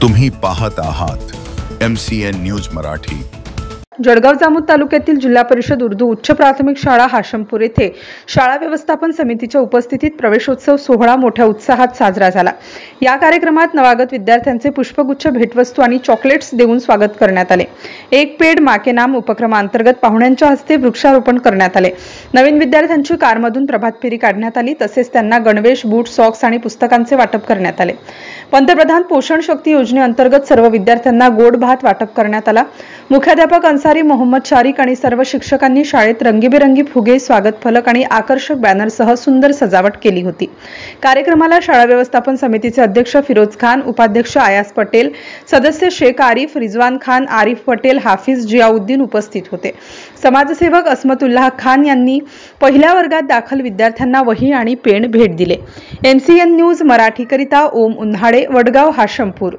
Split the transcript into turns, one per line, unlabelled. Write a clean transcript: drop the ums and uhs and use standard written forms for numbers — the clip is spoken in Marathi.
तुम्ही पाहत आहात MCN न्यूज मराठी।
जळगाव जामोद तालुक्यातील जिल्हा परिषद उर्दू उच्च प्राथमिक शाळा हाशमपूर येथे शाळा व्यवस्थापन समितीच्या उपस्थितीत प्रवेशोत्सव सोहळा मोठ्या उत्साहात साजरा झाला। या कार्यक्रमात नवागत विद्यार्थ्यांचे पुष्पगुच्छ, भेटवस्तू आणि चॉकलेट्स देऊन स्वागत करण्यात आले। एक पेड माँ के नाम उपक्रमांतर्गत पाहुण्यांच्या हस्ते वृक्षारोपण करण्यात आले। नवीन विद्यार्थ्यांची कारमधून प्रभात फेरी काढण्यात आली, तसेच त्यांना गणवेश, बूट, सॉक्स आणि पुस्तकांचे वाटप करण्यात आले। पंतप्रधान पोषण शक्ती योजनेअंतर्गत सर्व विद्यार्थ्यांना गोड भात वाटप करण्यात आला। मुख्याध्यापक अन्सारी मोहम्मद शारिक आणि सर्व शिक्षकांनी शाळेत रंगीबेरंगी फुगे, स्वागत फलक आणि आकर्षक बॅनरसह सुंदर सजावट केली होती। कार्यक्रमाला शाळा व्यवस्थापन समितीचे अध्यक्ष फिरोज खान, उपाध्यक्ष आयास पटेल, सदस्य शेख आरिफ, रिजवान खान, आरिफ पटेल, हाफिज जियाउद्दीन उपस्थित होते। समाजसेवक असमतुल्लाह खान यांनी पहिल्या वर्गात दाखल विद्यार्थ्यांना वही आणि पेन भेट दिले। MCN न्यूज मराठी करिता ओम उन्हाळे, वडगाव, हाशमपूर।